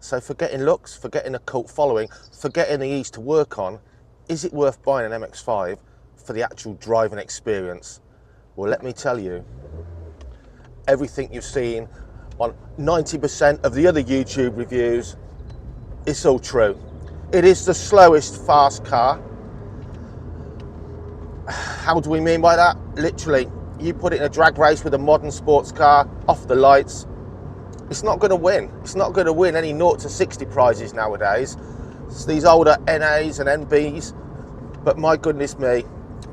So forgetting looks, forgetting a cult following, forgetting the ease to work on, is it worth buying an MX-5 for the actual driving experience? Well, let me tell you, everything you've seen on 90% of the other YouTube reviews, it's all true. It is the slowest fast car. How do we mean by that? Literally, you put it in a drag race with a modern sports car, off the lights, it's not going to win. It's not going to win any 0 to 60 prizes nowadays. It's these older NAs and NBs. But my goodness me,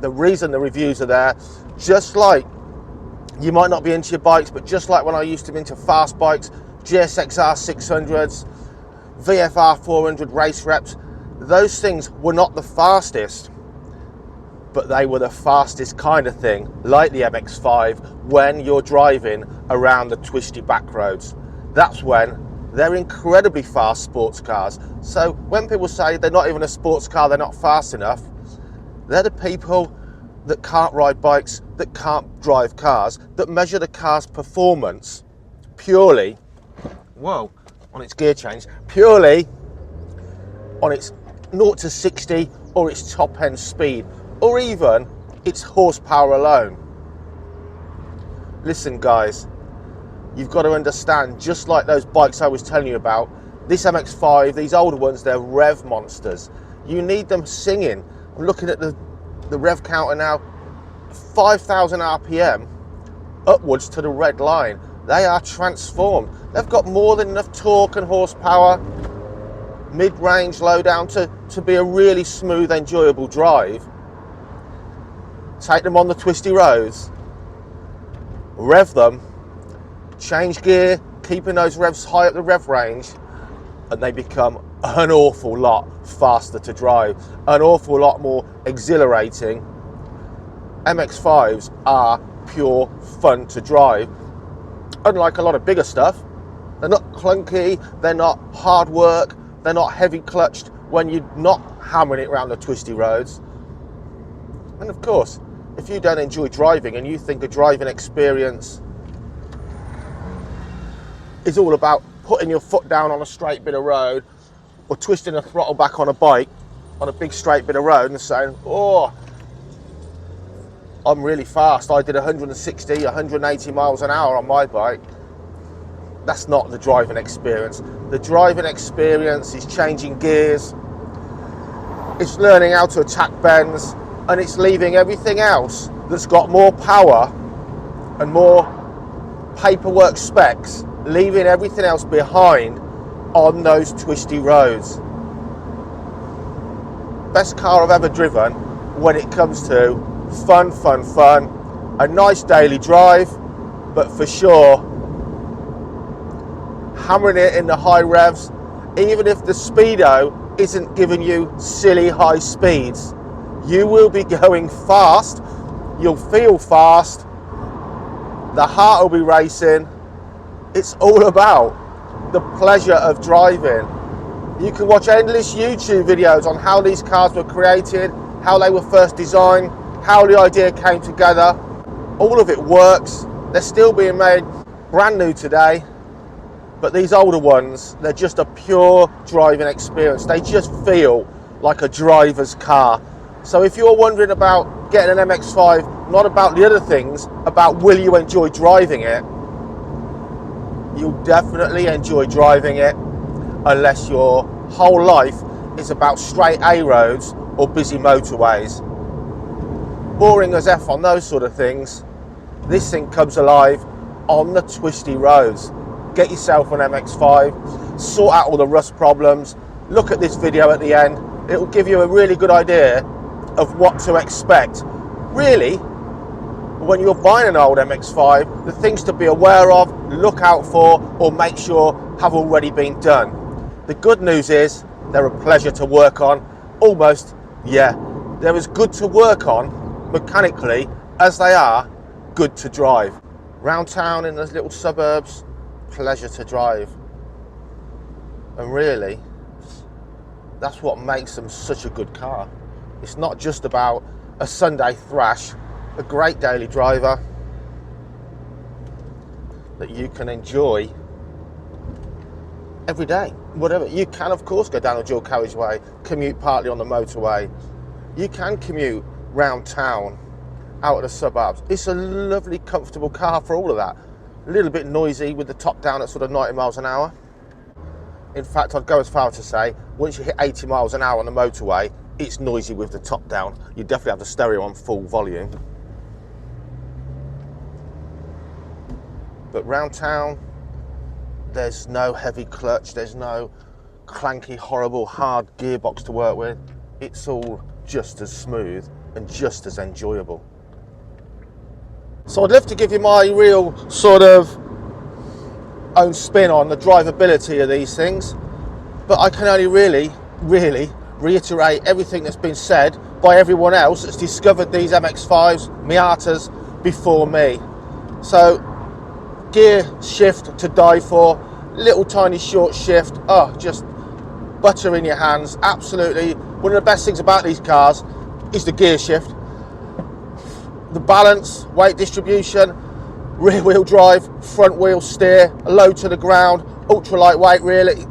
the reason the reviews are there, just like you might not be into your bikes, but just like when I used to be into fast bikes, GSXR 600s, VFR 400 race reps, those things were not the fastest, but they were the fastest kind of thing, like the MX-5, when you're driving around the twisty back roads. That's when they're incredibly fast sports cars. So when people say they're not even a sports car, they're not fast enough, they're the people that can't ride bikes, that can't drive cars, that measure the car's performance purely, whoa, on its gear change, purely on its 0 to 60 or its top end speed, or even its horsepower alone. Listen guys, you've got to understand, just like those bikes I was telling you about, this MX-5, these older ones, they're rev monsters. You need them singing. I'm looking at the rev counter now, 5,000 RPM upwards to the red line. They are transformed. They've got more than enough torque and horsepower, mid-range, low down, to be a really smooth, enjoyable drive. Take them on the twisty roads, rev them, change gear, keeping those revs high up the rev range, and they become an awful lot faster to drive, an awful lot more exhilarating. MX-5s are pure fun to drive. Unlike a lot of bigger stuff, they're not clunky, they're not hard work, they're not heavy clutched when you're not hammering it around the twisty roads. And of course, if you don't enjoy driving and you think a driving experience is all about putting your foot down on a straight bit of road or twisting the throttle back on a bike on a big straight bit of road and saying, oh, I'm really fast, I did 160, 180 miles an hour on my bike. That's not the driving experience. The driving experience is changing gears, it's learning how to attack bends, and it's leaving everything else that's got more power and more paperwork specs, leaving everything else behind on those twisty roads. Best car I've ever driven when it comes to fun, a nice daily drive, but for sure, hammering it in the high revs, even if the speedo isn't giving you silly high speeds, you will be going fast, you'll feel fast, the heart will be racing. It's all about the pleasure of driving. You can watch endless YouTube videos on how these cars were created, how they were first designed, how the idea came together. All of it works. They're still being made brand new today, but these older ones, they're just a pure driving experience. They just feel like a driver's car. So if you're wondering about getting an MX-5, not about the other things, about will you enjoy driving it, you'll definitely enjoy driving it, unless your whole life is about straight A roads or busy motorways. Boring as F on those sort of things, this thing comes alive on the twisty roads. Get yourself an MX-5, sort out all the rust problems, look at this video at the end, it will give you a really good idea of what to expect. Really, when you're buying an old MX-5, the things to be aware of, look out for, or make sure have already been done. The good news is they're a pleasure to work on. Almost, yeah, they're as good to work on mechanically as they are good to drive. Round town in those little suburbs, pleasure to drive. And really, that's what makes them such a good car. It's not just about a Sunday thrash, a great daily driver that you can enjoy every day, whatever. You can, of course, go down a dual carriageway, commute partly on the motorway. You can commute round town, out of the suburbs. It's a lovely, comfortable car for all of that. A little bit noisy with the top down at sort of 90 miles an hour. In fact, I'd go as far as to say, once you hit 80 miles an hour on the motorway, it's noisy with the top down. You definitely have the stereo on full volume. But round town, there's no heavy clutch, there's no clanky, horrible, hard gearbox to work with. It's all just as smooth and just as enjoyable. So I'd love to give you my real sort of own spin on the drivability of these things, but I can only really reiterate everything that's been said by everyone else that's discovered these MX-5s, Miatas before me. So gear shift to die for, little tiny short shift, oh, just butter in your hands. Absolutely one of the best things about these cars is the gear shift. The balance, weight distribution, rear wheel drive, front wheel steer, low to the ground, ultra lightweight really.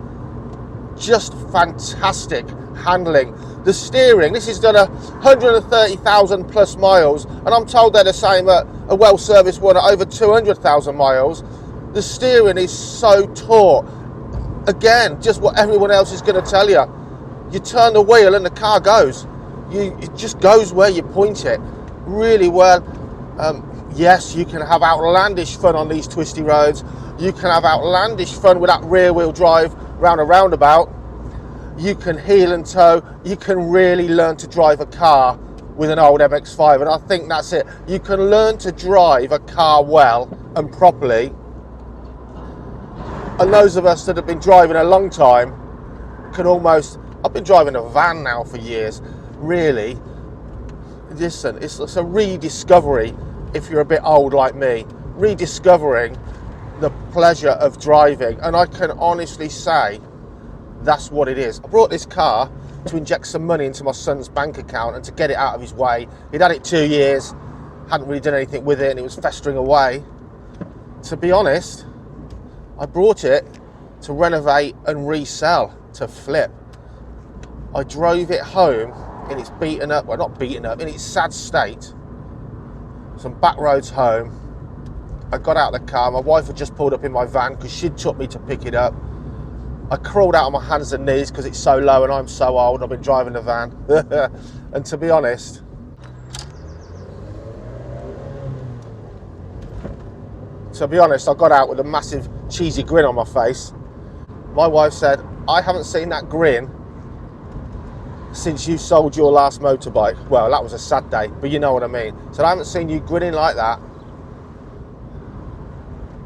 Just fantastic handling. The steering, this has done 130,000 plus miles, and I'm told they're the same at a well-serviced one at over 200,000 miles. The steering is so taut. Again, just what everyone else is going to tell you. You turn the wheel and the car goes. It just goes where you point it. Really well. Yes, you can have outlandish fun on these twisty roads. You can have outlandish fun with that rear wheel drive round a roundabout. You can heel and toe. You can really learn to drive a car with an old MX-5, and I think that's it. You can learn to drive a car well and properly, and those of us that have been driving a long time can almost, I've been driving a van now for years, really. Listen, it's a rediscovery, if you're a bit old like me, rediscovering the pleasure of driving, and I can honestly say that's what it is. I brought this car to inject some money into my son's bank account and to get it out of his way. He'd had it 2 years, hadn't really done anything with it, and it was festering away. To be honest, I brought it to renovate and resell, to flip. I drove it home in its beaten up, well not beaten up, in its sad state, some back roads home. I got out of the car, my wife had just pulled up in my van because she'd took me to pick it up. I crawled out on my hands and knees because it's so low and I'm so old, I've been driving the van. And to be honest, I got out with a massive cheesy grin on my face. My wife said, I haven't seen that grin since you sold your last motorbike. Well, that was a sad day, but you know what I mean. So I haven't seen you grinning like that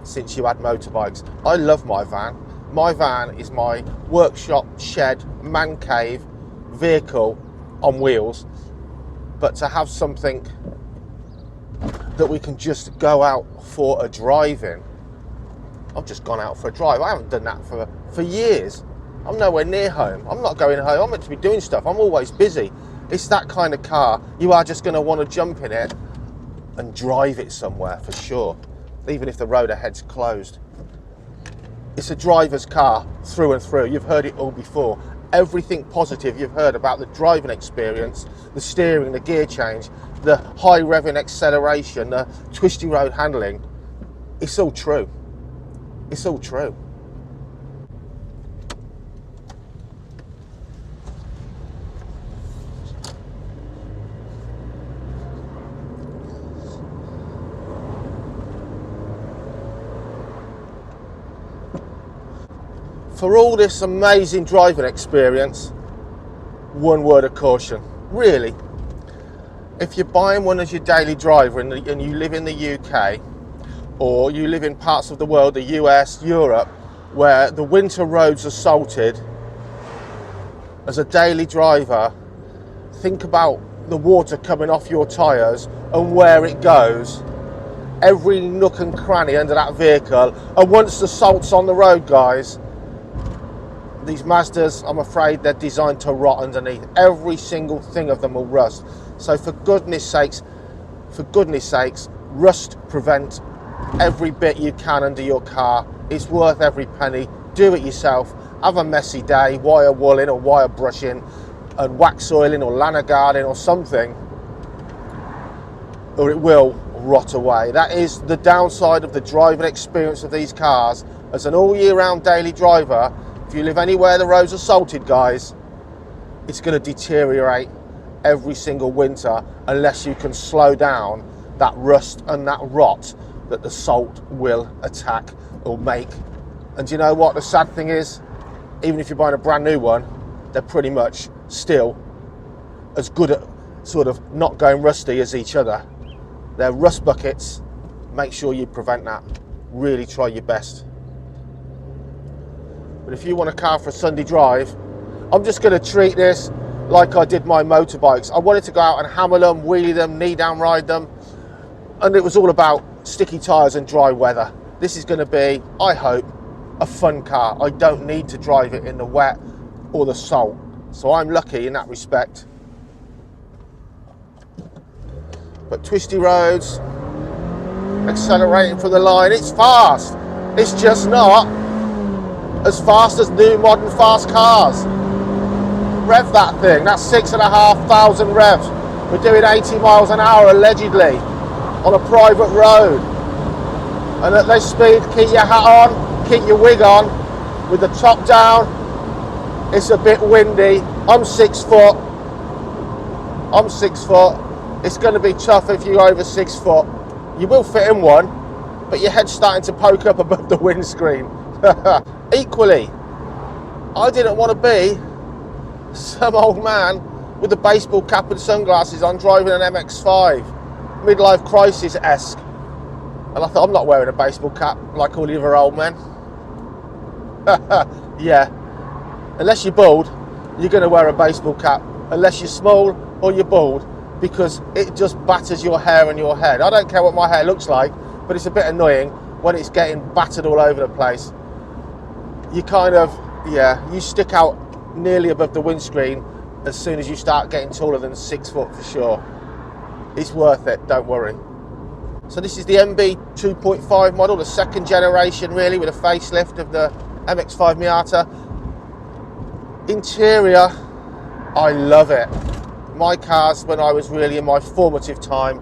since you had motorbikes. I love my van. My van is my workshop, shed, man cave, vehicle on wheels. But to have something that we can just go out for a drive in. I've just gone out for a drive. I haven't done that for years. I'm nowhere near home. I'm not going home. I'm meant to be doing stuff. I'm always busy. It's that kind of car. You are just going to want to jump in it and drive it somewhere for sure, even if the road ahead's closed. It's a driver's car through and through. You've heard it all before. Everything positive you've heard about the driving experience, the steering, the gear change, the high revving acceleration, the twisty road handling, it's all true. It's all true. For all this amazing driving experience, one word of caution, really. If you're buying one as your daily driver and you live in the UK, or you live in parts of the world, the US, Europe, where the winter roads are salted, as a daily driver, think about the water coming off your tyres and where it goes, every nook and cranny under that vehicle, and once the salt's on the road, guys, these Mazdas, I'm afraid they're designed to rot underneath. Every single thing of them will rust. So for goodness sakes, rust prevent every bit you can under your car. It's worth every penny. do it yourself, have a messy day, wire wooling or wire brushing and wax oiling or lana guarding or something, or it will rot away. That is the downside of the driving experience of these cars. As an all year round daily driver, if you live anywhere the roads are salted, guys, it's going to deteriorate every single winter unless you can slow down that rust and that rot that the salt will attack or make. And you know what the sad thing is? Even if you're buying a brand new one, they're pretty much still as good at sort of not going rusty as each other. They're rust buckets. Make sure you prevent that. Really try your best. But if you want a car for a Sunday drive, I'm just going to treat this like I did my motorbikes. I wanted to go out and hammer them, wheelie them, knee down ride them, and it was all about sticky tyres and dry weather. This is going to be, I hope, a fun car. I don't need to drive it in the wet or the salt, so I'm lucky in that respect. But twisty roads, accelerating from the line, it's fast. It's just not as fast as new modern fast cars. Rev that thing, that's 6,500 revs. We're doing 80 miles an hour allegedly on a private road. And at this speed, keep your hat on, keep your wig on, with the top down. It's a bit windy. I'm 6 foot. It's going to be tough if you're over 6 foot. You will fit in one, but your head's starting to poke up above the windscreen. Equally, I didn't want to be some old man with a baseball cap and sunglasses on driving an mx-5, midlife crisis-esque. And I thought, I'm not wearing a baseball cap like all the other old men. Yeah, unless you're bald, you're going to wear a baseball cap. Unless you're small or you're bald, because it just batters your hair and your head. I don't care what my hair looks like, but it's a bit annoying when it's getting battered all over the place. You kind of, yeah, you stick out nearly above the windscreen as soon as you start getting taller than 6 foot for sure. It's worth it, don't worry. So this is the MB 2.5 model, the second generation really, with a facelift of the mx-5 Miata. Interior, I love it. My cars, when I was really in my formative time,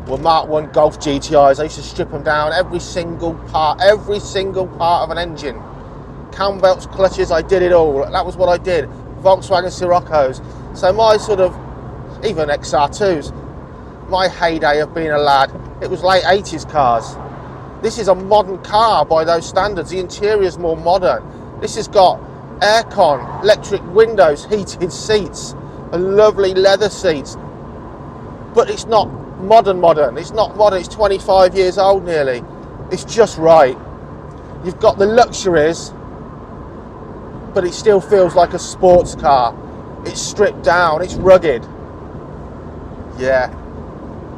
were Mark 1 Golf GTIs. I used to strip them down, every single part of an engine. Cam belts, clutches, I did it all. That was what I did. Volkswagen Siroccos. So my sort of, even XR2s, my heyday of being a lad, it was late 80s cars. This is a modern car by those standards. The interior's more modern. This has got aircon, electric windows, heated seats, and lovely leather seats. But it's not modern. It's not modern, it's 25 years old nearly. It's just right. You've got the luxuries, but it still feels like a sports car. It's stripped down, it's rugged. Yeah,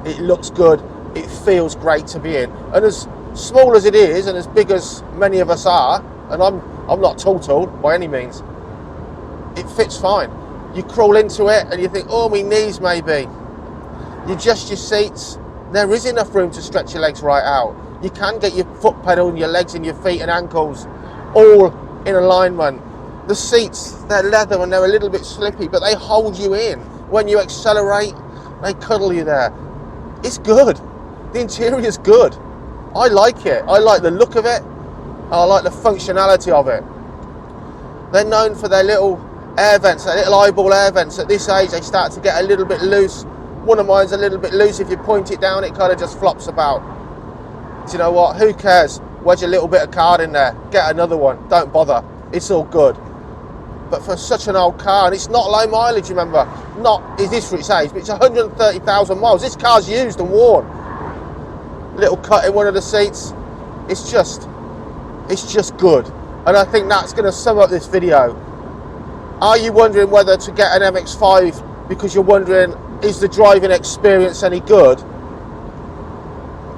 it looks good, it feels great to be in. And as small as it is, and as big as many of us are, and I'm not tall by any means, it fits fine. You crawl into it and you think, oh, my knees maybe. You adjust your seats, there is enough room to stretch your legs right out. You can get your foot pedal and your legs and your feet and ankles all in alignment. The seats, they're leather and they're a little bit slippy, but they hold you in. When you accelerate, they cuddle you there. It's good. The interior's good. I like it. I like the look of it. I like the functionality of it. They're known for their little air vents, their little eyeball air vents. At this age, they start to get a little bit loose. One of mine's a little bit loose. If you point it down, it kind of just flops about. Do you know what? Who cares? Wedge a little bit of card in there. Get another one. Don't bother. It's all good. But for such an old car, and it's not low mileage, remember, not is this for its age, but it's 130,000 miles. This car's used and worn. Little cut in one of the seats. It's just good. And I think that's going to sum up this video. Are you wondering whether to get an MX-5 because you're wondering, is the driving experience any good?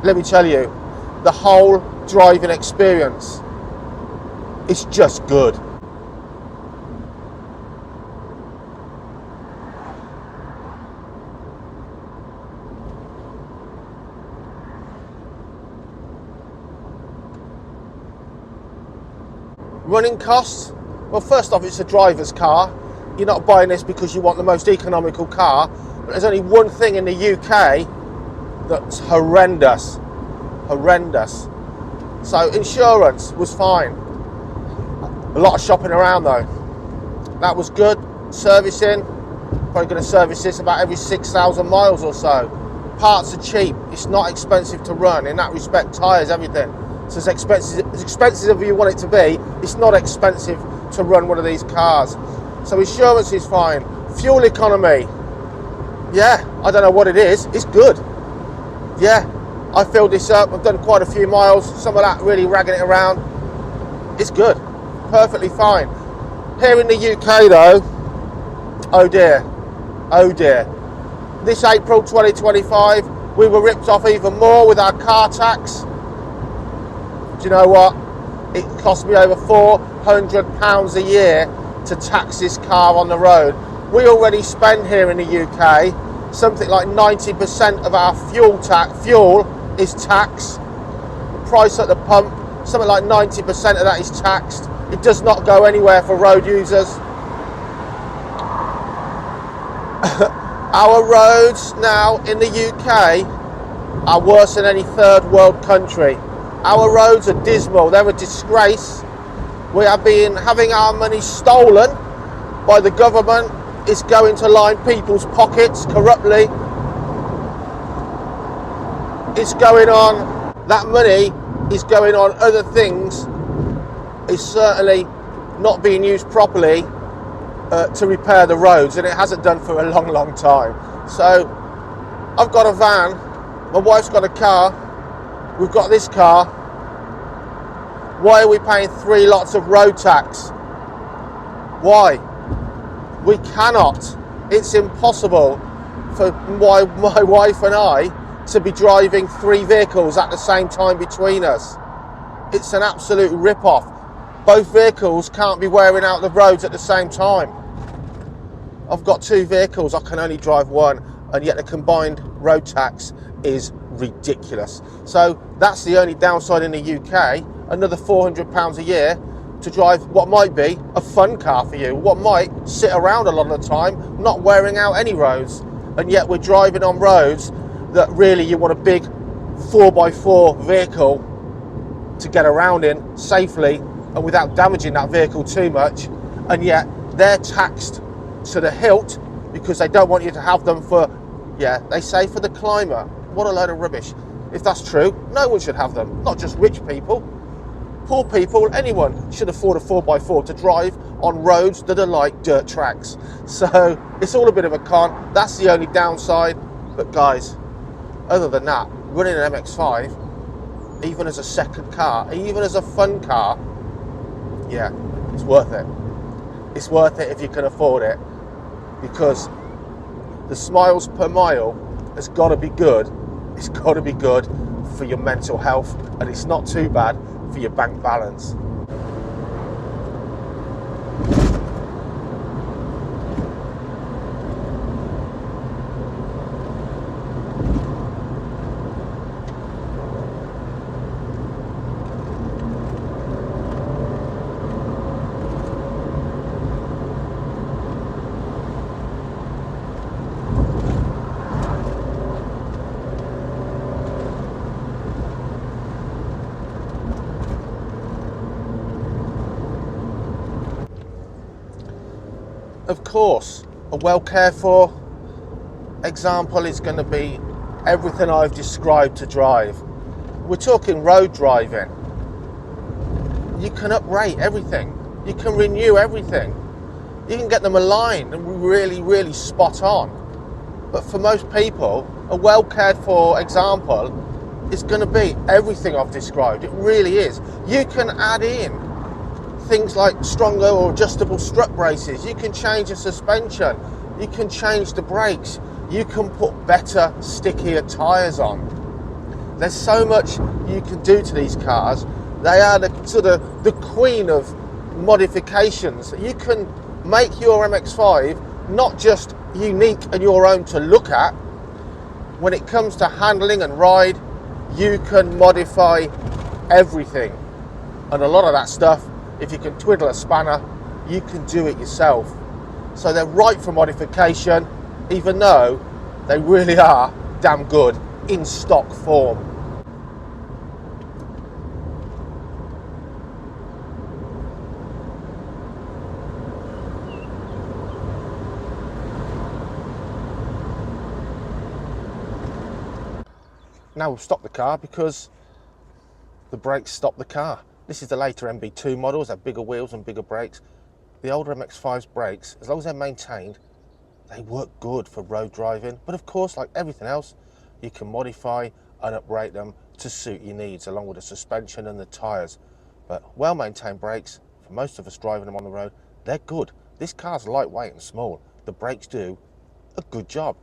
Let me tell you, the whole driving experience is just good. Running costs, well, first off, it's a driver's car. You're not buying this because you want the most economical car. But there's only one thing in the UK that's horrendous. Horrendous. So insurance was fine. A lot of shopping around though. That was good. Servicing, probably going to service this about every 6,000 miles or so. Parts are cheap. It's not expensive to run. In that respect, tyres, everything. So as expensive as you want it to be, it's not expensive to run one of these cars. So insurance is fine. Fuel economy, yeah, I don't know what it is. It's good. Yeah, I filled this up. I've done quite a few miles. Some of that really ragging it around. It's good. Perfectly fine. Here in the UK though, oh dear. Oh dear. This April 2025, we were ripped off even more with our car tax. Do you know what? It cost me over £400 a year to tax this car on the road. We already spend here in the UK something like 90% of our fuel is taxed. The price at the pump, something like 90% of that is taxed. It does not go anywhere for road users. Our roads now in the UK are worse than any third world country. Our roads are dismal, they're a disgrace. We have been having our money stolen by the government. It's going to line people's pockets corruptly. It's going on, that money is going on other things. It's certainly not being used properly to repair the roads, and it hasn't done for a long, long time. So I've got a van, my wife's got a car, we've got this car. Why are we paying 3 lots of road tax? Why? We cannot. It's impossible for my wife and I to be driving 3 vehicles at the same time between us. It's an absolute rip-off. Both vehicles can't be wearing out the roads at the same time. I've got 2 vehicles, I can only drive one, and yet the combined road tax is ridiculous. So that's the only downside in the UK. Another £400 a year to drive what might be a fun car for you, what might sit around a lot of the time, not wearing out any roads. And yet we're driving on roads that really you want a big 4x4 vehicle to get around in safely and without damaging that vehicle too much. And yet they're taxed to the hilt because they don't want you to have them for, yeah, they say for the climate. What a load of rubbish. If that's true, no one should have them, not just rich people. Poor people, anyone should afford a 4x4 to drive on roads that are like dirt tracks. So it's all a bit of a con. That's the only downside. But guys, other than that, running an mx-5, even as a second car, even as a fun car, yeah, it's worth it. It's worth it if you can afford it, because the miles per mile has got to be good. It's got to be good for your mental health, and it's not too bad for your bank balance. Of course, a well cared for example is going to be everything I've described to drive. We're talking road driving. You can uprate everything. You can renew everything. You can get them aligned and really, really spot on. But for most people, a well cared for example is going to be everything I've described. It really is. You can add in things like stronger or adjustable strut braces. You can change the suspension. You can change the brakes. You can put better, stickier tyres on. There's so much you can do to these cars. They are the queen of modifications. You can make your mx-5 not just unique and your own to look at. When it comes to handling and ride, you can modify everything. And a lot of that stuff if you can twiddle a spanner, you can do it yourself. So they're right for modification, even though they really are damn good in stock form. Now we've stopped the car because the brakes stop the car. This is the later MB2 models, have bigger wheels and bigger brakes. The older MX-5's brakes, as long as they're maintained, they work good for road driving. But of course, like everything else, you can modify and upgrade them to suit your needs, along with the suspension and the tyres. But well-maintained brakes, for most of us driving them on the road, they're good. This car's lightweight and small. The brakes do a good job.